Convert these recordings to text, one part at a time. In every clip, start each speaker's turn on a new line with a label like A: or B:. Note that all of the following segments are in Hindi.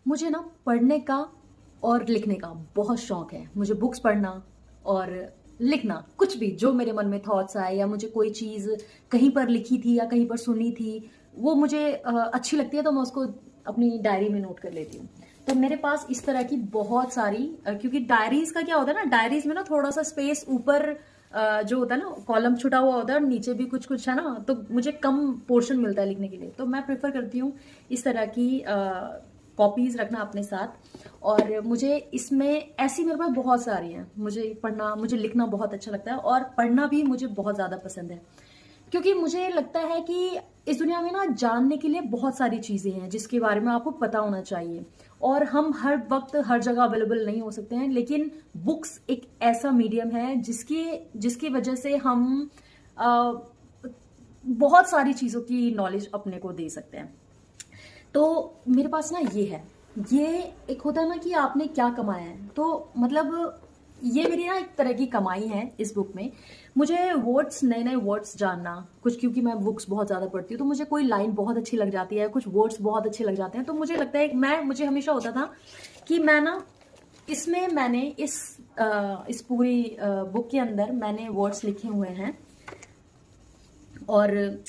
A: मुझे ना पढ़ने का और लिखने का बहुत शौक है। मुझे बुक्स पढ़ना और लिखना, कुछ भी जो मेरे मन में थॉट्स आए या मुझे कोई चीज़ कहीं पर लिखी थी या कहीं पर सुनी थी, वो मुझे अच्छी लगती है तो मैं उसको अपनी डायरी में नोट कर लेती हूँ। तो मेरे पास इस तरह की बहुत सारी क्योंकि डायरीज का क्या होता है ना, डायरीज में ना थोड़ा सा स्पेस ऊपर जो होता है ना कॉलम छुटा हुआ होता है और नीचे भी कुछ कुछ है ना, तो मुझे कम पोर्शन मिलता है लिखने के लिए। तो मैं प्रेफर करती हूँ इस तरह की कॉपीज रखना अपने साथ। और मुझे इसमें ऐसी मेरे पास बहुत सारी हैं। मुझे पढ़ना, मुझे लिखना बहुत अच्छा लगता है और पढ़ना भी मुझे बहुत ज़्यादा पसंद है, क्योंकि मुझे लगता है कि इस दुनिया में ना जानने के लिए बहुत सारी चीज़ें हैं जिसके बारे में आपको पता होना चाहिए। और हम हर वक्त हर जगह अवेलेबल नहीं हो सकते हैं, लेकिन बुक्स एक ऐसा मीडियम है जिसकी जिसकी वजह से हम अ, बहुत सारी चीज़ों की नॉलेज अपने को दे सकते हैं। तो मेरे पास ना ये एक होता है ना कि आपने क्या कमाया है, तो मतलब ये मेरी ना एक तरह की कमाई है इस बुक में। मुझे वर्ड्स, नए नए वर्ड्स जानना, कुछ क्योंकि मैं बुक्स बहुत ज़्यादा पढ़ती हूँ तो मुझे कोई लाइन बहुत अच्छी लग जाती है, कुछ वर्ड्स बहुत अच्छे लग जाते हैं, तो मुझे लगता है मुझे हमेशा होता था कि मैं ना इसमें मैंने इस पूरी बुक के अंदर मैंने वर्ड्स लिखे हुए हैं। और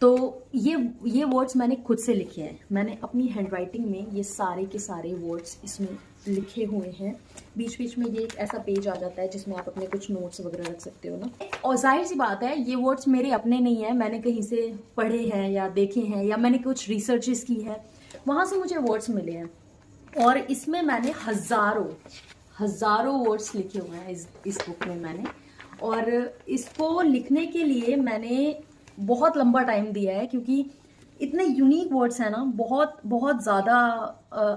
A: तो ये वर्ड्स मैंने खुद से लिखे हैं। मैंने अपनी हैंडराइटिंग में ये सारे के सारे वर्ड्स इसमें लिखे हुए हैं। बीच बीच में ये एक ऐसा पेज आ जाता है जिसमें आप अपने कुछ नोट्स वगैरह रख सकते हो ना। और जाहिर सी बात है ये वर्ड्स मेरे अपने नहीं है, मैंने कहीं से पढ़े हैं या देखे हैं या मैंने कुछ रिसर्चेस की है, वहां से मुझे वर्ड्स मिले हैं। और इसमें मैंने हजारों वर्ड्स लिखे हुए हैं इस बुक में मैंने। और इसको लिखने के लिए मैंने बहुत लंबा टाइम दिया है, क्योंकि इतने यूनिक वर्ड्स हैं ना, बहुत बहुत ज़्यादा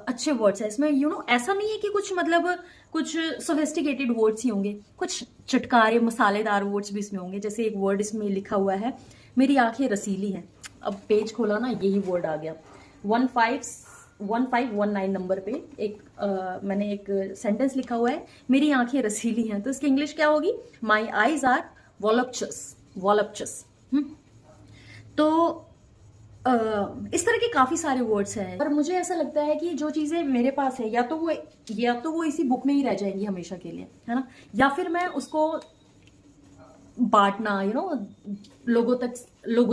A: अच्छे वर्ड्स हैं इसमें। ऐसा नहीं है कि कुछ मतलब कुछ सोफिस्टिकेटेड वर्ड्स ही होंगे, कुछ चटकारे मसालेदार वर्ड्स भी इसमें होंगे। जैसे एक वर्ड इसमें लिखा हुआ है, मेरी आंखें रसीली हैं। अब पेज खोला ना, यही वर्ड आ गया। 1519 नंबर पे मैंने एक सेंटेंस लिखा हुआ है, मेरी आंखें रसीली हैं। तो इसकी इंग्लिश क्या होगी? माई आईज आर वॉलपचस। तो इस तरह के काफी सारे वर्ड्स हैं। और मुझे ऐसा लगता है कि जो चीजें मेरे पास है, या तो वो इसी बुक में ही रह जाएंगी हमेशा के लिए, है ना, या फिर मैं उसको बांटना लोगों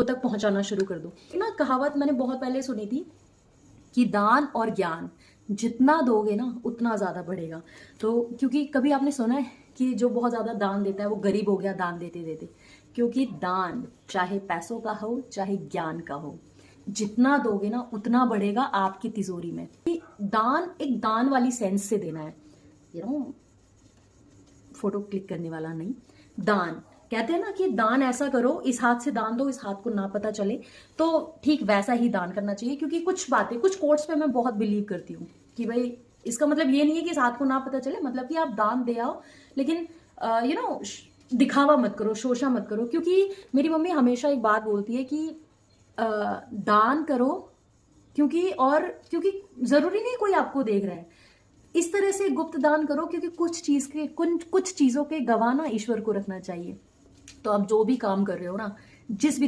A: तक पहुंचाना शुरू कर दूं। ना कहावत मैंने बहुत पहले सुनी थी कि दान और ज्ञान जितना दोगे ना उतना ज्यादा बढ़ेगा। तो क्योंकि कभी आपने सुना है कि जो बहुत ज्यादा दान देता है वो गरीब हो गया दान देते देते, क्योंकि दान चाहे पैसों का हो चाहे ज्ञान का हो, जितना दोगे ना उतना बढ़ेगा आपकी तिजोरी में। दान एक दान वाली सेंस से देना है, फोटो क्लिक करने वाला नहीं। दान कहते हैं ना कि दान ऐसा करो, इस हाथ से दान दो, इस हाथ को ना पता चले, तो ठीक वैसा ही दान करना चाहिए। क्योंकि कुछ कोट्स पे मैं बहुत बिलीव करती हूँ कि भाई इसका मतलब ये नहीं है कि इस हाथ को ना पता चले, मतलब कि आप दान दे आओ, लेकिन दिखावा मत करो, शोषा मत करो। क्योंकि मेरी मम्मी हमेशा एक बात बोलती है कि दान करो क्योंकि जरूरी नहीं कोई आपको देख रहा है। इस तरह से गुप्त दान करो, क्योंकि कुछ चीजों के गवाह ना ईश्वर को रखना चाहिए। तो आप जो भी काम कर रहे हो ना,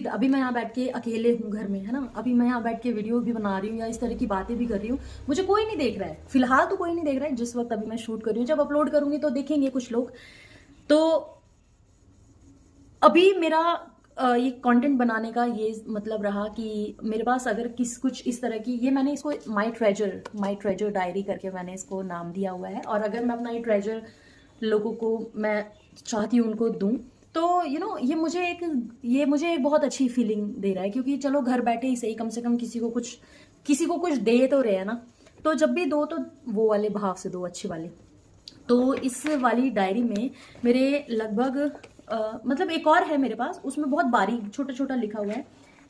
A: अभी मैं यहाँ बैठ के अकेले हूँ घर में, है ना, अभी मैं यहाँ बैठ के वीडियो भी बना रही हूँ या इस तरह की बातें भी कर रही हूँ, मुझे कोई नहीं देख रहा है फिलहाल, तो कोई नहीं देख रहा है जिस वक्त अभी मैं शूट कर रही हूँ। जब अपलोड करूंगी तो देखेंगे कुछ लोग। तो अभी मेरा ये कंटेंट बनाने का ये मतलब रहा कि मेरे पास अगर कुछ इस तरह की, ये मैंने इसको माई ट्रेजर डायरी करके मैंने इसको नाम दिया हुआ है। और अगर मैं अपना ये ट्रेजर लोगों को मैं चाहती हूँ उनको दूं, तो ये मुझे एक बहुत अच्छी फीलिंग दे रहा है। क्योंकि चलो घर बैठे ही सही, कम से कम किसी को कुछ दे तो रहे हैं ना। तो जब भी दो तो वो वाले भाव से दो, अच्छे वाले। तो इस वाली डायरी में मेरे लगभग मतलब एक और है मेरे पास, उसमें बहुत बारीक छोटा छोटा लिखा हुआ है।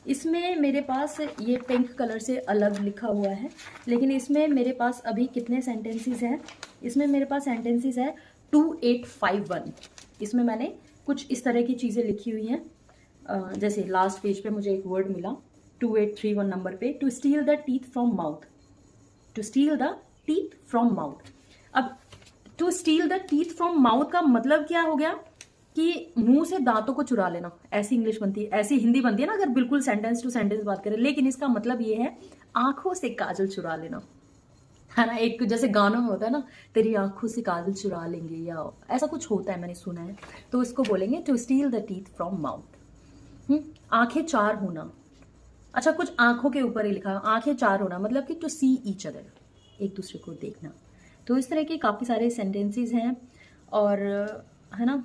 A: इसमें मेरे पास ये पिंक कलर से अलग लिखा हुआ है, लेकिन इसमें मेरे पास अभी कितने सेंटेंसेस हैं? इसमें मेरे पास सेंटेंसेस है 2851। इसमें मैंने कुछ इस तरह की चीज़ें लिखी हुई हैं। जैसे लास्ट पेज पे मुझे एक वर्ड मिला 2831 नंबर पे, to steal the teeth from mouth. To steal the teeth from mouth. अब to steal the teeth from mouth का मतलब क्या हो गया कि मुंह से दांतों को चुरा लेना, ऐसी इंग्लिश बनती है, ऐसी हिंदी बनती है ना अगर बिल्कुल सेंटेंस टू सेंटेंस बात करें। लेकिन इसका मतलब ये है आंखों से काजल चुरा लेना। है ना, एक जैसे गानों में होता है ना, तेरी आंखों से काजल चुरा लेंगे, या ऐसा कुछ होता है, मैंने सुना है। तो इसको बोलेंगे to steal the teeth from mouth. आंखें चार होना। अच्छा, कुछ आंखों के ऊपर ही लिखा है, आंखें चार होना मतलब कि टू सी ईच अदर, एक दूसरे को देखना। तो इस तरह के काफ़ी सारे सेंटेंसेस हैं, और है ना,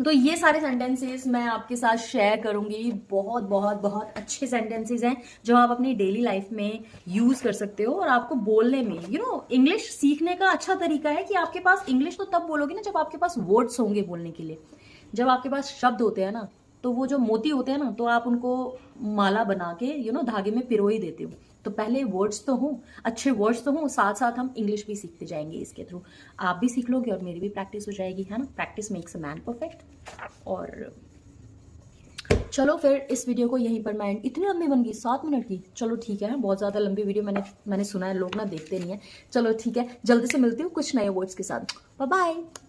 A: तो ये सारे सेंटेंसेस मैं आपके साथ शेयर करूंगी। बहुत बहुत बहुत अच्छे सेंटेंसेस हैं जो आप अपनी डेली लाइफ में यूज कर सकते हो, और आपको बोलने में इंग्लिश सीखने का अच्छा तरीका है कि आपके पास इंग्लिश तो तब बोलोगे ना जब आपके पास वर्ड्स होंगे बोलने के लिए। जब आपके पास शब्द होते हैं ना, तो वो जो मोती होते हैं ना, तो आप उनको माला बना के धागे में पिरो ही देते हो। तो पहले वर्ड्स तो हों, अच्छे वर्ड्स तो हों, साथ साथ हम इंग्लिश भी सीखते जाएंगे इसके थ्रू। आप भी सीख लोगे और मेरी भी प्रैक्टिस हो जाएगी, है ना। Practice makes a man perfect. और चलो फिर इस वीडियो को यहीं पर मैं इतनी लंबी बन गई 7 मिनट की। चलो ठीक है, बहुत ज़्यादा लंबी वीडियो मैंने सुना है लोग ना देखते नहीं है। चलो ठीक है, जल्दी से मिलती हूँ कुछ नए वर्ड्स के साथ। Bye bye.